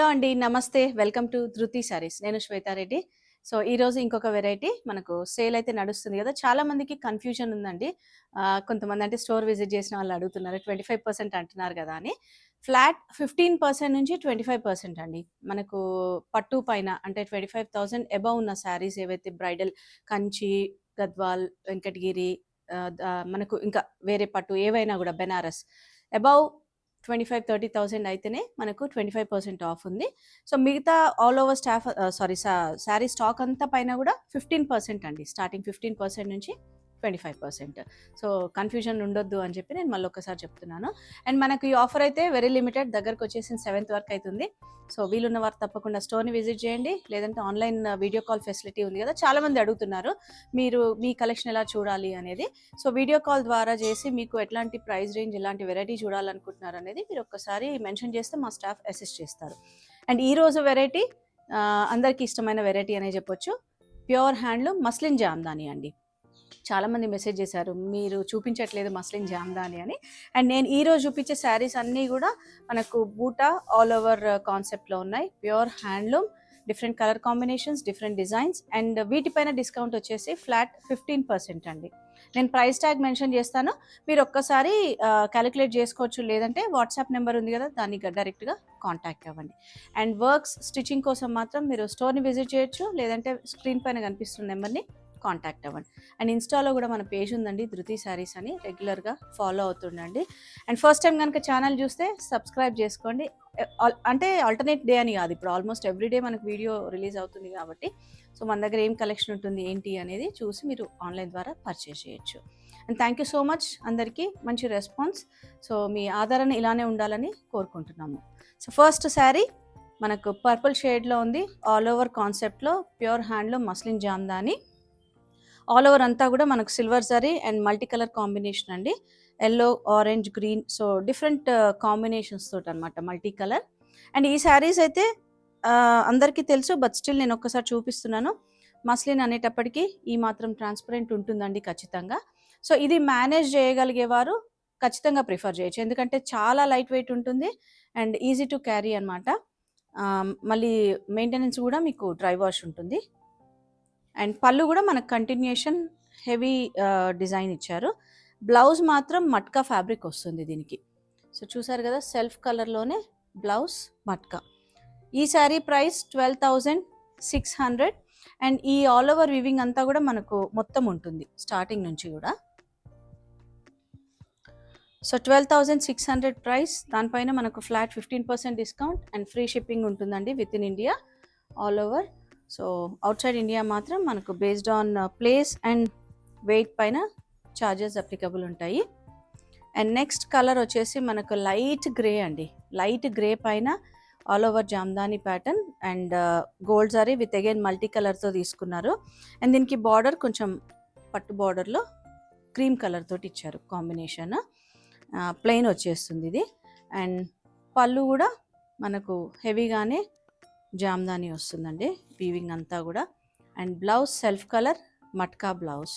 Hello అండి. నమస్తే. Welcome to ధృతి సారీస్. నేను శ్వేతారెడ్డి. సో, ఈరోజు ఇంకొక వెరైటీ మనకు సేల్ అయితే నడుస్తుంది గదా! చాలా మందికి కన్‌ఫ్యూజన్ ఉందండి. కొంతమంది అంటే స్టోర్ విజిట్ చేసిన వాళ్ళు అడుగుతున్నారు. 25% అంటున్నారు గదా! అని. ఫ్లాట్ 15% నుంచి 25% అండి. మనకు పట్టు పైన అంటే 25,000 అబోవ్ ఉన్న సారీస్ ఏవైతే బ్రైడల్ కంచి, గద్వాల్, వెంకటగిరి మనకు ఇంకా వేరే పట్టు ఏవైనా గూడా బెనారస్ అబోవ్ 25, 30,000 అయితేనే మనకు 25% ఆఫ్ ఉంది. సో, మిగతా ఆల్ ఓవర్ శారీ స్టాక్ అంతా పైన గూడా 15% అండి. స్టార్టింగ్ 15% నుంచి 25%. సో, కన్‌ఫ్యూజన్ ఉండొద్దు అని చెప్పి నేను మళ్ళొక్కసారి చెప్తున్నాను. అండ్ మనకు ఈ ఆఫర్ అయితే వెరీ లిమిటెడ్. దగ్గరకొచ్చేసింది 7th వరకు అయితుంది. సో, వీలున్న వారు తప్పకుండా స్టోర్‌ని విజిట్ చేయండి. లేదంటే ఆన్‌లైన్ వీడియో కాల్ ఫెసిలిటీ ఉంది గదా! చాలామంది అడుగుతున్నారు. మీరు మీ కలెక్షన్ ఎలా చూడాలి అనేది. సో, వీడియో కాల్ ద్వారా చేసి మీకు ఎట్లాంటి ప్రైస్ రేంజ్, ఎలాంటి వెరైటీ చూడాలనుకుంటున్నారనేది మీరు ఒక్కసారి మెన్షన్ చేస్తే మా స్టాఫ్ అసిస్ట్ చేస్తారు. అండ్ ఈరోజు వెరైటీ అందరికీ ఇష్టమైన వెరైటీ అనే చెప్పొచ్చు. ప్యూర్ హ్యాండ్లూమ్ మస్లిన్ జామ్దాని అండి. చాలామంది మెసేజ్ చేశారు, మీరు చూపించట్లేదు మస్లిన్ జామ్దాని అని. అండ్ నేను ఈరోజు చూపించే శారీస్ అన్నీ కూడా మనకు బూటా ఆల్ ఓవర్ కాన్సెప్ట్లో ఉన్నాయి. Pure handloom, different colour combinations, different designs. And వీటిపైన డిస్కౌంట్ వచ్చేసి ఫ్లాట్ 15% అండి. నేను ప్రైస్ ట్యాగ్ మెన్షన్ చేస్తాను, మీరు ఒక్కసారి క్యాలిక్యులేట్ చేసుకోవచ్చు. లేదంటే వాట్సాప్ నెంబర్ ఉంది కదా, దాన్ని డైరెక్ట్గా కాంటాక్ట్ అవ్వండి. అండ్ వర్క్స్ స్టిచ్చింగ్ కోసం మాత్రం మీరు స్టోర్ని విజిట్ చేయొచ్చు, లేదంటే స్క్రీన్ పైన కనిపిస్తున్న నెంబర్ని కాంటాక్ట్ అవ్వండి. అండ్ ఇన్స్టాలో కూడా మన పేజ్ ఉందండి, ధృతి శారీస్ అని. రెగ్యులర్గా ఫాలో అవుతుండండి. అండ్ ఫస్ట్ టైం కనుక ఛానల్ చూస్తే సబ్స్క్రైబ్ చేసుకోండి. అంటే ఆల్టర్నేట్ డే అని కాదు, ఇప్పుడు ఆల్మోస్ట్ ఎవ్రీడే మనకు వీడియో రిలీజ్ అవుతుంది కాబట్టి సో మన దగ్గర ఏం కలెక్షన్ ఉంటుంది ఏంటి అనేది చూసి మీరు ఆన్లైన్ ద్వారా పర్చేస్ చేయొచ్చు. And thank you so much, అందరికీ మంచి రెస్పాన్స్. సో మీ ఆదరణ ఇలానే ఉండాలని కోరుకుంటున్నాము. సో ఫస్ట్ శారీ మనకు పర్పుల్ షేడ్లో ఉంది. ఆల్ ఓవర్ కాన్సెప్ట్లో pure handloom muslin jamdani. All over అంతా కూడా మనకు silver zari and multi colour combination అండి. Yellow, orange, green, so different combinations తోటి అనమాట, మల్టీ కలర్. అండ్ ఈ శారీస్ అయితే అందరికీ తెలుసు, బట్ స్టిల్ నేను ఒక్కసారి చూపిస్తున్నాను. మస్లిన్ అనేటప్పటికీ ఈ మాత్రం ట్రాన్స్పరెంట్ ఉంటుందండి ఖచ్చితంగా. సో ఇది మేనేజ్ చేయగలిగేవారు ఖచ్చితంగా ప్రిఫర్ చేయొచ్చు, ఎందుకంటే చాలా లైట్ వెయిట్ ఉంటుంది అండ్ ఈజీ టు క్యారీ అనమాట. మళ్ళీ మెయింటెనెన్స్ కూడా మీకు డ్రై వాష్ ఉంటుంది. అండ్ పళ్ళు కూడా మనకు కంటిన్యూషన్ హెవీ డిజైన్ ఇచ్చారు. బ్లౌజ్ మాత్రం మట్కా ఫ్యాబ్రిక్ వస్తుంది దీనికి. సో చూసారు కదా, సెల్ఫ్ కలర్లోనే బ్లౌజ్ మట్కా. ఈ శారీ ప్రైస్ 12,600. అండ్ ఈ ఆల్ ఓవర్ వివింగ్ అంతా కూడా మనకు మొత్తం ఉంటుంది స్టార్టింగ్ నుంచి కూడా. So 12,600 price. దానిపైన మనకు flat 15% discount and free shipping ఉంటుందండి within India all over. So outside India మాత్రం మనకు based on place and weight పైన ఛార్జెస్ అప్లికబుల్ ఉంటాయి. అండ్ నెక్స్ట్ కలర్ వచ్చేసి మనకు లైట్ గ్రే అండి. లైట్ గ్రే పైన all over jamdani pattern and gold zari with again multi కలర్తో తీసుకున్నారు. అండ్ దీనికి బార్డర్ కొంచెం పట్టు బార్డర్లో క్రీమ్ కలర్ తోటి ఇచ్చారు కాంబినేషన్. ప్లెయిన్ వచ్చేస్తుంది ఇది. అండ్ పళ్ళు కూడా మనకు హెవీగానే జామ్దాని వస్తుందండి వీవింగ్ అంతా కూడా. And blouse self colour matka blouse.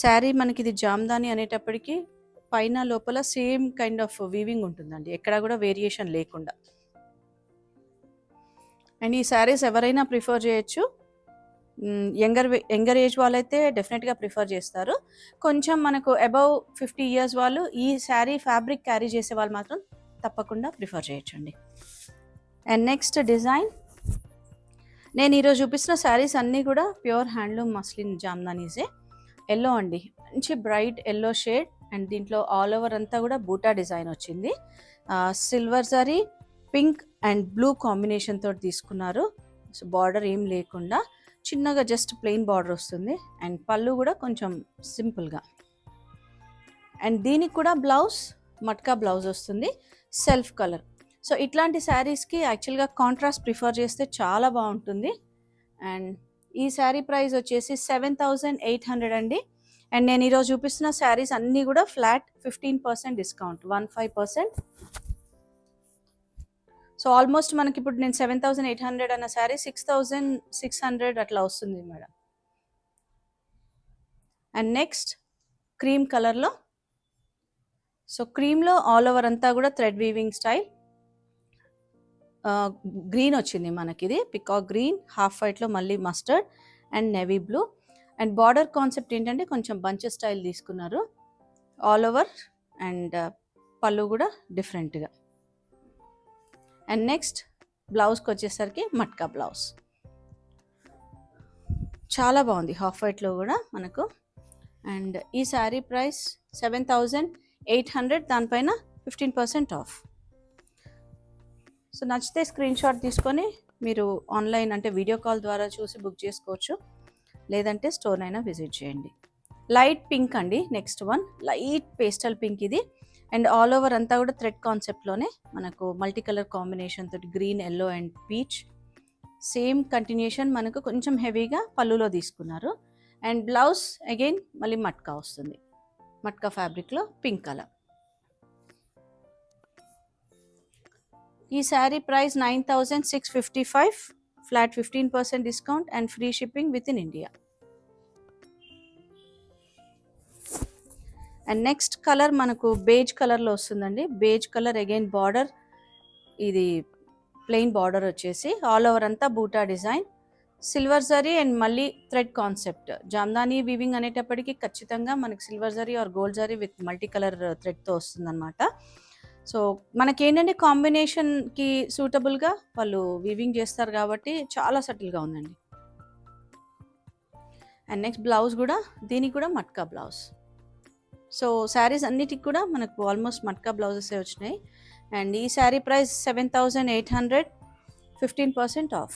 Sari మనకి ఇది జామ్దాని అనేటప్పటికీ పైన లోపల సేమ్ కైండ్ ఆఫ్ వీవింగ్ ఉంటుందండి, ఎక్కడ కూడా వేరియేషన్ లేకుండా. అండ్ ఈ శారీస్ ఎవరైనా ప్రిఫర్ చేయొచ్చు. యంగర్ ఏజ్ వాళ్ళైతే డెఫినెట్గా ప్రిఫర్ చేస్తారు. కొంచెం మనకు అబౌవ్ 50 years వాళ్ళు ఈ శారీ ఫ్యాబ్రిక్ క్యారీ చేసే వాళ్ళు మాత్రం తప్పకుండా ప్రిఫర్ చేయొచ్చండి. అండ్ నెక్స్ట్ డిజైన్, నేను ఈరోజు చూపిస్తున్న శారీస్ అన్నీ కూడా ప్యూర్ హ్యాండ్లూమ్ మస్లిన్ జామ్దానీసే. ఎల్లో అండి, మంచి బ్రైట్ ఎల్లో షేడ్. అండ్ దీంట్లో ఆల్ ఓవర్ అంతా కూడా బూటా డిజైన్ వచ్చింది. Silver zari, pink and blue combination తోటి తీసుకున్నారు. సో బార్డర్ ఏం లేకుండా చిన్నగా జస్ట్ ప్లెయిన్ బార్డర్ వస్తుంది. అండ్ పళ్ళు కూడా కొంచెం సింపుల్గా. అండ్ దీనికి కూడా బ్లౌజ్ మట్కా బ్లౌజ్ వస్తుంది సెల్ఫ్ కలర్. సో ఇట్లాంటి శారీస్కి యాక్చువల్గా కాంట్రాస్ట్ ప్రిఫర్ చేస్తే చాలా బాగుంటుంది. అండ్ ఈ శారీ ప్రైస్ వచ్చేసి 7,800 అండి. అండ్ నేను ఈరోజు చూపిస్తున్న శారీస్ అన్నీ కూడా ఫ్లాట్ 15% డిస్కౌంట్, 15%. సో ఆల్మోస్ట్ మనకి ఇప్పుడు నేను 7,800 అన్న శారీ 6,600 అట్లా వస్తుంది మేడం. అండ్ నెక్స్ట్ క్రీమ్ కలర్లో. సో క్రీమ్లో ఆల్ ఓవర్ అంతా కూడా థ్రెడ్ వీవింగ్ స్టైల్. గ్రీన్ వచ్చింది మనకిది, పికాక్ గ్రీన్, హాఫ్ వైట్లో మళ్ళీ mustard and navy blue. And border concept ఏంటంటే కొంచెం బంచ్ స్టైల్ తీసుకున్నారు ఆల్ ఓవర్. అండ్ పళ్ళు కూడా డిఫరెంట్గా. అండ్ నెక్స్ట్ బ్లౌజ్కి వచ్చేసరికి మట్కా బ్లౌజ్, చాలా బాగుంది హాఫ్ వైట్లో కూడా మనకు. అండ్ ఈ శారీ ప్రైస్ 7,800, దానిపైన 15% ఆఫ్. సో నచ్చితే స్క్రీన్ షాట్ తీసుకొని మీరు ఆన్లైన్ అంటే వీడియో కాల్ ద్వారా చూసి బుక్ చేసుకోవచ్చు, లేదంటే స్టోర్ అయినా విజిట్ చేయండి. లైట్ పింక్ అండి next one, light pastel pink ఇది. అండ్ ఆల్ ఓవర్ అంతా కూడా థ్రెడ్ కాన్సెప్ట్లోనే మనకు మల్టీ కలర్ కాంబినేషన్ తోటి green, yellow and peach. Same continuation మనకు కొంచెం హెవీగా పళ్ళులో తీసుకున్నారు. అండ్ బ్లౌజ్ అగైన్ మళ్ళీ మట్కా వస్తుంది, మట్కా ఫ్యాబ్రిక్లో పింక్ కలర్. ఈ sari price 9,655, flat 15% discount and free shipping within India. And next colour మనకు బేజ్ కలర్లో వస్తుందండి. బేజ్ కలర్ అగైన్ బార్డర్, ఇది ప్లెయిన్ బార్డర్ వచ్చేసి ఆల్ ఓవర్ అంతా buta design, silver zari and మళ్ళీ థ్రెడ్ కాన్సెప్ట్. జామ్దానీ వీవింగ్ అనేటప్పటికీ ఖచ్చితంగా మనకి silver zari or gold zari with multi colour థ్రెడ్తో వస్తుందన్నమాట. సో మనకేంటంటే కాంబినేషన్కి సూటబుల్గా వాళ్ళు వీవింగ్ చేస్తారు కాబట్టి చాలా సటిల్గా ఉందండి. అండ్ నెక్స్ట్ బ్లౌజ్ కూడా, దీనికి కూడా మట్కా బ్లౌజ్. సో శారీస్ అన్నిటికి కూడా మనకు ఆల్మోస్ట్ మట్కా బ్లౌజెసే వచ్చినాయి. అండ్ ఈ sari price 7,800, 15% of.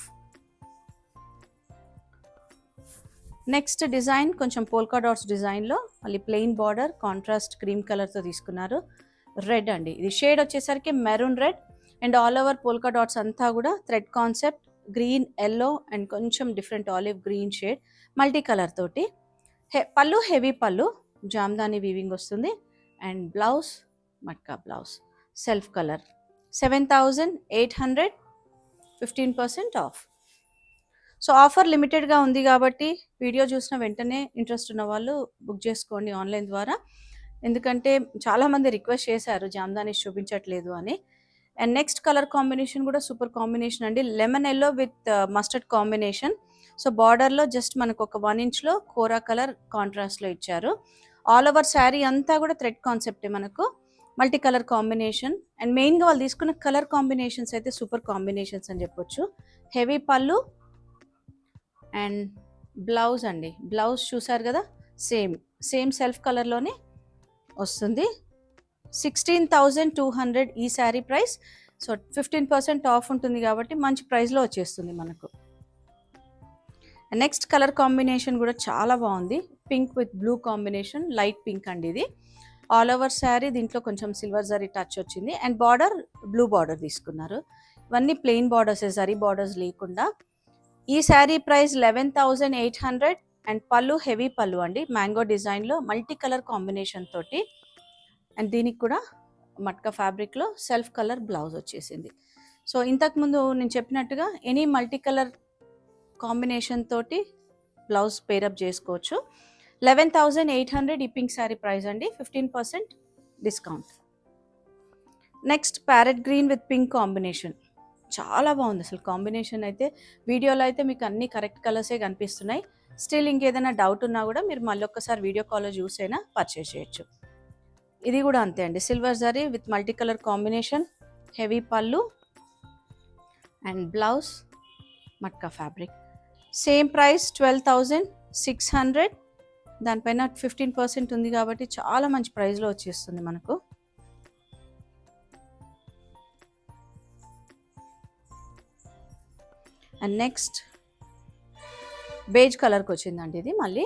Next design కొంచెం పోల్కా డాట్స్ డిజైన్లో మళ్ళీ ప్లెయిన్ బార్డర్, కాంట్రాస్ట్ క్రీమ్ కలర్తో తీసుకున్నారు. రెడ్ అండి, ఇది షేడ్ వచ్చేసరికి maroon red. And all over polka dots అంతా కూడా thread concept, green, yellow and కొంచెం different olive green shade multi colour తోటి. పళ్ళు హెవీ పళ్ళు, జామ్దానీ వీవింగ్ వస్తుంది. And blouse matka blouse, self colour. 7,800, 15% off. So offer లిమిటెడ్గా ఉంది కాబట్టి వీడియో చూసిన వెంటనే ఇంట్రెస్ట్ ఉన్న వాళ్ళు బుక్ చేసుకోండి ఆన్లైన్ ద్వారా. ఎందుకంటే చాలామంది రిక్వెస్ట్ చేశారు జామ్దానీ చూపించట్లేదు అని. అండ్ నెక్స్ట్ కలర్ కాంబినేషన్ కూడా సూపర్ కాంబినేషన్ అండి, lemon yellow with mustard combination. So బార్డర్లో జస్ట్ మనకు ఒక 1 ఇంచ్లో కోరా కలర్ కాంట్రాస్ట్లో ఇచ్చారు. ఆల్ ఓవర్ శారీ అంతా కూడా థ్రెడ్ కాన్సెప్టే మనకు, మల్టీ కలర్ కాంబినేషన్. అండ్ మెయిన్గా వాళ్ళు తీసుకున్న కలర్ కాంబినేషన్స్ అయితే సూపర్ కాంబినేషన్స్ అని చెప్పొచ్చు. హెవీ పళ్ళు అండ్ బ్లౌజ్ అండి, బ్లౌజ్ చూసారు కదా సేమ్ సెల్ఫ్ కలర్లోనే వస్తుంది. 16,200 ఈ శారీ ప్రైస్. సో 15% ఆఫ్ ఉంటుంది కాబట్టి మంచి ప్రైస్లో వచ్చేస్తుంది మనకు. నెక్స్ట్ కలర్ కాంబినేషన్ కూడా చాలా బాగుంది, pink with blue combination, light pink అండి ఇది. ఆల్ ఓవర్ శారీ దీంట్లో కొంచెం సిల్వర్ జరీ టచ్ వచ్చింది. అండ్ బార్డర్ బ్లూ బార్డర్ తీసుకున్నారు. ఇవన్నీ ప్లెయిన్ బార్డర్స్, జరీ బార్డర్స్ లేకుండా. ఈ శారీ ప్రైస్ 11,800 అండ్ పళ్ళు హెవీ పళ్ళు అండి, మ్యాంగో డిజైన్లో మల్టీ కలర్ కాంబినేషన్ తోటి. అండ్ దీనికి కూడా మట్కా ఫ్యాబ్రిక్లో సెల్ఫ్ కలర్ బ్లౌజ్ వచ్చేసింది. సో ఇంతకుముందు నేను చెప్పినట్టుగా ఎనీ మల్టీ కలర్ కాంబినేషన్ తోటి బ్లౌజ్ పేరప్ చేసుకోవచ్చు. 11,800 ఈ పింక్ శారీ ప్రైస్ అండి, 15% discount. Next parrot green with pink combination, చాలా బాగుంది అసలు కాంబినేషన్ అయితే. వీడియోలో అయితే మీకు అన్ని కరెక్ట్ కలర్సే కనిపిస్తున్నాయి. స్టిల్ ఇంకేదైనా డౌట్ ఉన్నా కూడా మీరు మళ్ళీ ఒక్కసారి వీడియో కాల్లో చూసైనా పర్చేస్ చేయొచ్చు. ఇది కూడా అంతే అండి, silver zari with multi colour combination, heavy pallu and blouse matka fabric. Same price 12,600, దానిపైన 15% ఉంది కాబట్టి చాలా మంచి ప్రైస్లో వచ్చేస్తుంది మనకు. అండ్ నెక్స్ట్ బేజ్ కలర్కి వచ్చిందండి ఇది మళ్ళీ.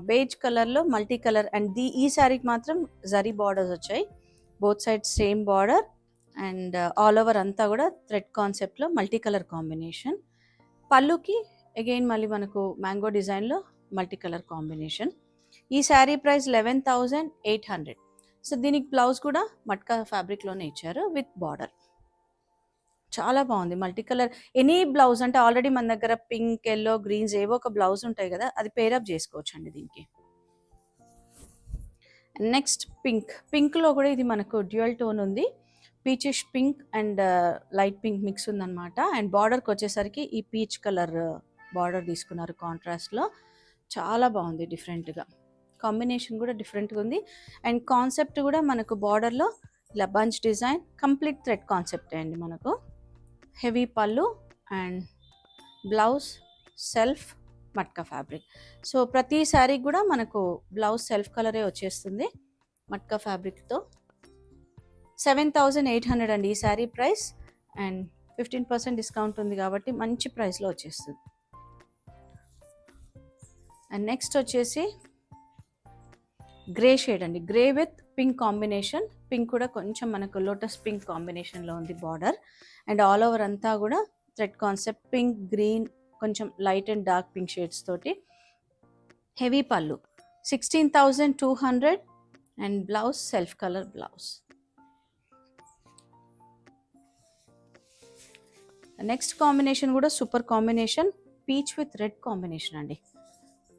బేజ్ కలర్లో మల్టీ కలర్. అండ్ ఈ శారీకి మాత్రం జరీ బార్డర్స్ వచ్చాయి, both side same border. And all over అంతా కూడా థ్రెడ్ కాన్సెప్ట్లో మల్టీ కలర్ కాంబినేషన్. పళ్ళుకి అగైన్ మళ్ళీ మనకు మ్యాంగో డిజైన్లో మల్టీ కలర్ కాంబినేషన్. ఈ శారీ ప్రైస్ 11,800. సో దీనికి బ్లౌజ్ కూడా మట్కా ఫ్యాబ్రిక్లోనే ఇచ్చారు విత్ బార్డర్. చాలా బాగుంది మల్టీ కలర్. ఎనీ బ్లౌజ్ అంటే ఆల్రెడీ మన దగ్గర పింక్, ఎల్లో, గ్రీన్స్ ఏవో ఒక బ్లౌజ్ ఉంటాయి కదా, అది పేరప్ చేసుకోవచ్చు అండి దీనికి. నెక్స్ట్ పింక్లో కూడా ఇది మనకు డ్యూయల్ టోన్ ఉంది, peachish pink and light pink mix ఉందన్నమాట. అండ్ బార్డర్కి వచ్చేసరికి ఈ పీచ్ కలర్ బార్డర్ తీసుకున్నారు కాంట్రాస్ట్లో. చాలా బాగుంది, డిఫరెంట్గా కాంబినేషన్ కూడా డిఫరెంట్గా ఉంది. అండ్ కాన్సెప్ట్ కూడా మనకు బార్డర్లో ఇలా bunch design, complete thread concept అండి. మనకు heavy pallu and blouse self matka fabric. So ప్రతి శారీ కూడా మనకు బ్లౌజ్ సెల్ఫ్ కలరే వచ్చేస్తుంది మట్కా ఫ్యాబ్రిక్తో. 7,800 అండి ఈ శారీ ప్రైస్. అండ్ 15% డిస్కౌంట్ ఉంది కాబట్టి మంచి ప్రైస్లో వచ్చేస్తుంది. అండ్ నెక్స్ట్ వచ్చేసి గ్రే షేడ్ అండి, grey with pink combination. Pink కూడా కొంచెం మనకు లోటస్ పింక్ కాంబినేషన్లో ఉంది బార్డర్. అండ్ ఆల్ ఓవర్ అంతా కూడా థ్రెడ్ కాన్సెప్ట్, పింక్, గ్రీన్, కొంచెం light and dark pink shades తోటి. Heavy pallu 16,200 and blouse self colour blouse. Next combination కూడా super combination, peach with red combination అండి.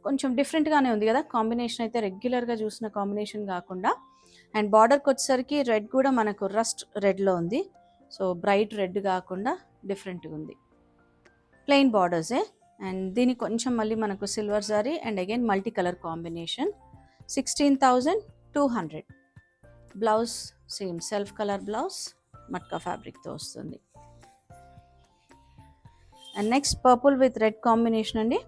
కొంచెం డిఫరెంట్గానే ఉంది కదా కాంబినేషన్, అయితే రెగ్యులర్గా చూసిన కాంబినేషన్ కాకుండా. అండ్ బార్డర్కి వచ్చేసరికి రెడ్ కూడా మనకు రస్ట్ రెడ్లో ఉంది. సో బ్రైట్ రెడ్ కాకుండా డిఫరెంట్గా ఉంది. ప్లెయిన్ బార్డర్సే. అండ్ దీనికి కొంచెం మళ్ళీ మనకు silver zari and again multi colour combination. 16,200. Blouse same self colour blouse matka ఫ్యాబ్రిక్తో వస్తుంది. And next purple with red combination అండి.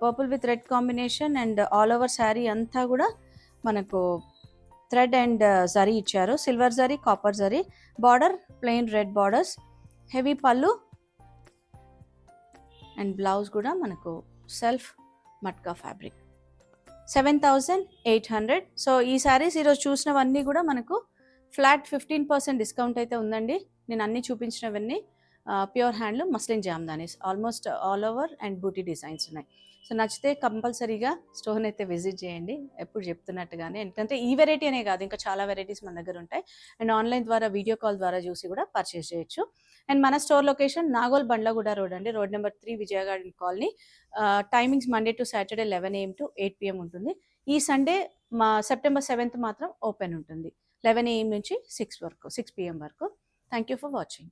Purple with red combination and all over sari అంతా కూడా మనకు థ్రెడ్ అండ్ జరీ ఇచ్చారు, silver zari, copper zari. Border plain red borders, heavy pallu and blouse కూడా మనకు self matka fabric. 7,800. So ఈ శారీస్ ఈరోజు చూసినవన్నీ కూడా మనకు ఫ్లాట్ 15% డిస్కౌంట్ అయితే ఉందండి. నేను అన్నీ చూపించినవన్నీ pure handloom muslin jamdanis, almost all over and buti designs ఉన్నాయి. సో నచ్చితే కంపల్సరీగా స్టోర్ని అయితే విజిట్ చేయండి, ఎప్పుడు చెప్తున్నట్టుగానే. ఎందుకంటే ఈ వెరైటీ అనే కాదు, ఇంకా చాలా వెరైటీస్ మన దగ్గర ఉంటాయి. అండ్ ఆన్లైన్ ద్వారా, వీడియో కాల్ ద్వారా చూసి కూడా పర్చేస్ చేయొచ్చు. అండ్ మన store location Nagole Bandlaguda road అండి, road number 3, Vijaya garden colony. Timings Monday to Saturday 11 AM to 8 PM ఉంటుంది. ఈ సండే September 7th మాత్రం ఓపెన్ ఉంటుంది, 11 AM నుంచి 6 PM వరకు. Thank you for watching.